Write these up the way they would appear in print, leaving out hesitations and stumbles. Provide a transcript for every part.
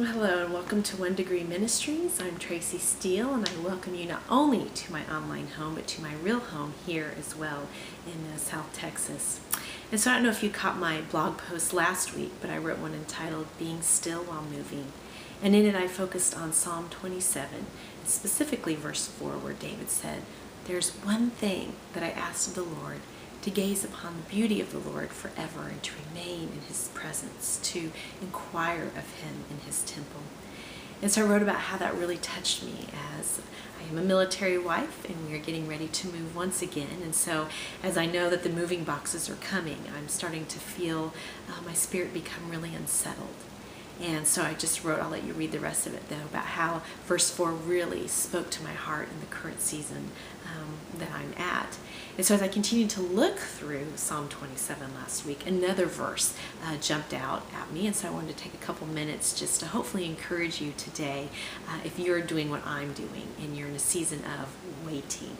Well, hello and welcome to One Degree Ministries. I'm Tracy Steele and I welcome you not only to my online home but to my real home here as well in South Texas. And so I don't know if you caught my blog post last week, but I wrote one entitled Being Still While Moving. And in it I focused on Psalm 27, specifically verse 4, where David said, "There's one thing that I asked of the Lord, to gaze upon the beauty of the Lord forever and to remain in his presence, to inquire of him in his temple." And so I wrote about how that really touched me, as I am a military wife and we are getting ready to move once again. And so as I know that the moving boxes are coming, I'm starting to feel my spirit become really unsettled. And so I just wrote, I'll let you read the rest of it though, about how verse 4 really spoke to my heart in the current season that I'm at. And so as I continued to look through Psalm 27 last week, another verse jumped out at me. And so I wanted to take a couple minutes just to hopefully encourage you today if you're doing what I'm doing and you're in a season of waiting.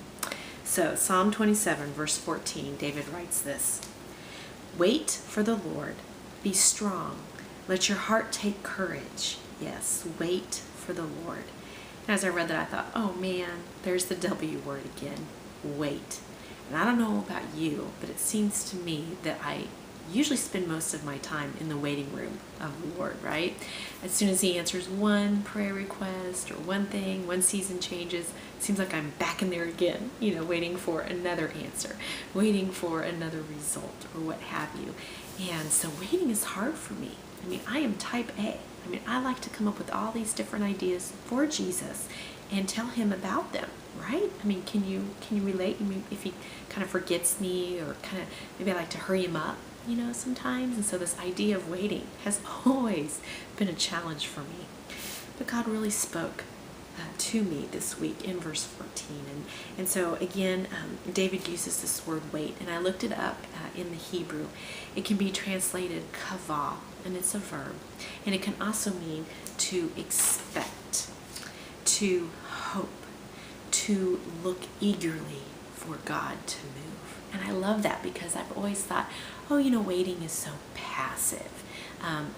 So Psalm 27 verse 14, David writes this: "Wait for the Lord, be strong. Let your heart take courage." Yes, wait for the Lord. And as I read that, I thought, oh man, there's the W word again, wait. And I don't know about you, but it seems to me that I usually spend most of my time in the waiting room of the Lord, right? As soon as he answers one prayer request or one thing, one season changes, it seems like I'm back in there again, waiting for another answer, waiting for another result or what have you. And so waiting is hard for me. I am type A. I like to come up with all these different ideas for Jesus and tell him about them, right? Can you relate? If he kind of forgets me, or kind of, maybe I like to hurry him up, sometimes. And so this idea of waiting has always been a challenge for me. But God really spoke to me this week in verse 14. And so again, David uses this word wait, and I looked it up in the Hebrew. It can be translated kavah, and it's a verb. And it can also mean to expect, to hope, to look eagerly for God to move. And I love that, because I've always thought, waiting is so passive.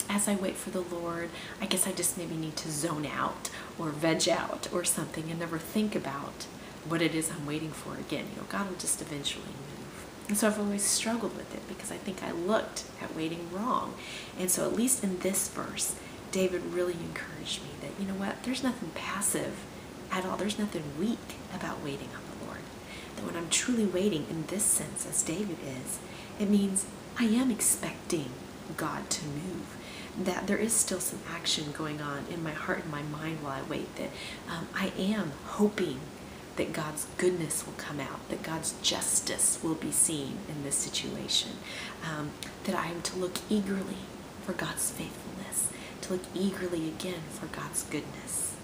As I wait for the Lord, I guess I just maybe need to zone out or veg out or something and never think about what it is I'm waiting for again. God will just eventually move. And so I've always struggled with it, because I think I looked at waiting wrong. And so at least in this verse, David really encouraged me that, there's nothing passive at all. There's nothing weak about waiting on the Lord. That when I'm truly waiting in this sense, as David is, it means I am expecting God to move, that there is still some action going on in my heart and my mind while I wait, that I am hoping that God's goodness will come out, that God's justice will be seen in this situation, that I am to look eagerly for God's faithfulness, to look eagerly again for God's goodness,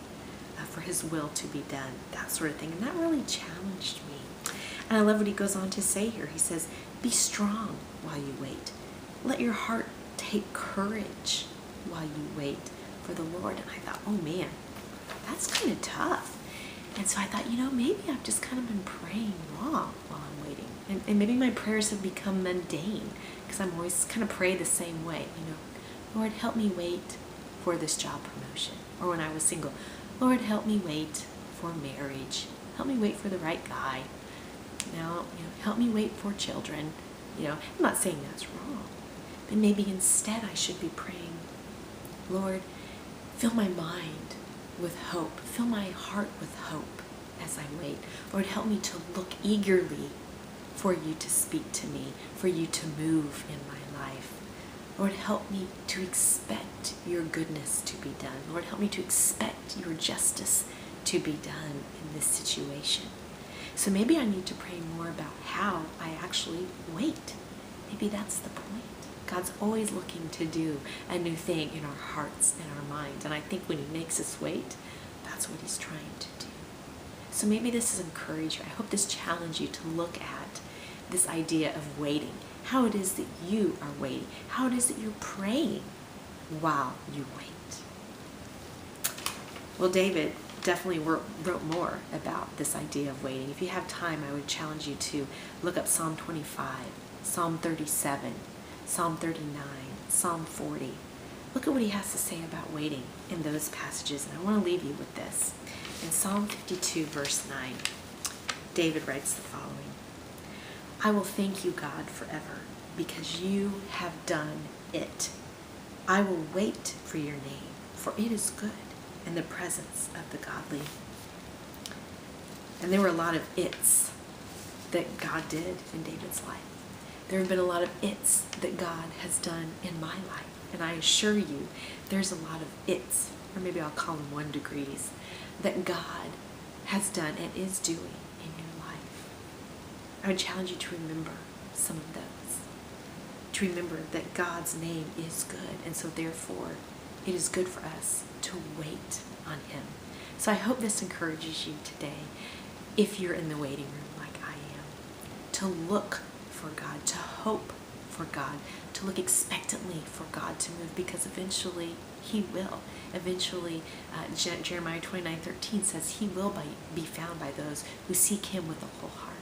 for his will to be done, that sort of thing. And that really challenged me. And I love what he goes on to say here. He says, be strong while you wait. Let your heart take courage while you wait for the Lord. And I thought, oh man, that's kind of tough. And so I thought, maybe I've just kind of been praying wrong while I'm waiting. And maybe my prayers have become mundane, because I'm always kind of pray the same way. Lord, help me wait for this job promotion. Or when I was single, Lord, help me wait for marriage. Help me wait for the right guy. Now, help me wait for children. I'm not saying that's wrong. But maybe instead I should be praying, Lord, fill my mind with hope. Fill my heart with hope as I wait. Lord, help me to look eagerly for you to speak to me, for you to move in my life. Lord, help me to expect your goodness to be done. Lord, help me to expect your justice to be done in this situation. So maybe I need to pray more about how I actually wait. Maybe that's the point. God's always looking to do a new thing in our hearts and our minds. And I think when he makes us wait, that's what he's trying to do. So maybe this has encouraged you. I hope this challenged you to look at this idea of waiting, how it is that you are waiting, how it is that you're praying while you wait. Well, David definitely wrote more about this idea of waiting. If you have time, I would challenge you to look up Psalm 25, Psalm 37, Psalm 39, Psalm 40. Look at what he has to say about waiting. in those passages, and I want to leave you with this. In Psalm 52, verse 9, David writes the following: I will thank you, God, forever, because you have done it. I will wait for your name, for it is good in the presence of the godly. And there were a lot of it's that God did in David's life. There have been a lot of it's that God has done in my life. And I assure you, there's a lot of it's, or maybe I'll call them 1 degrees, that God has done and is doing in your life. I would challenge you to remember some of those. To remember that God's name is good, and so therefore it is good for us to wait on Him. So I hope this encourages you today, if you're in the waiting room like I am, to look for God, to hope for God, to look expectantly for God to move, because eventually He will. Eventually, Jeremiah 29:13 says He will be found by those who seek Him with a whole heart.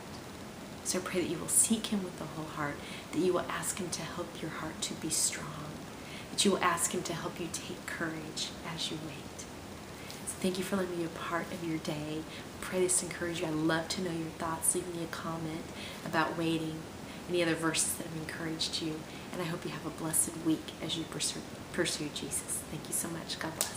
So I pray that you will seek Him with the whole heart, that you will ask Him to help your heart to be strong, that you will ask Him to help you take courage as you wait. So thank you for letting me be a part of your day. I pray this encourages you. I'd love to know your thoughts. Leave me a comment about waiting, any other verses that have encouraged you, and I hope you have a blessed week as you pursue Jesus. Thank you so much. God bless.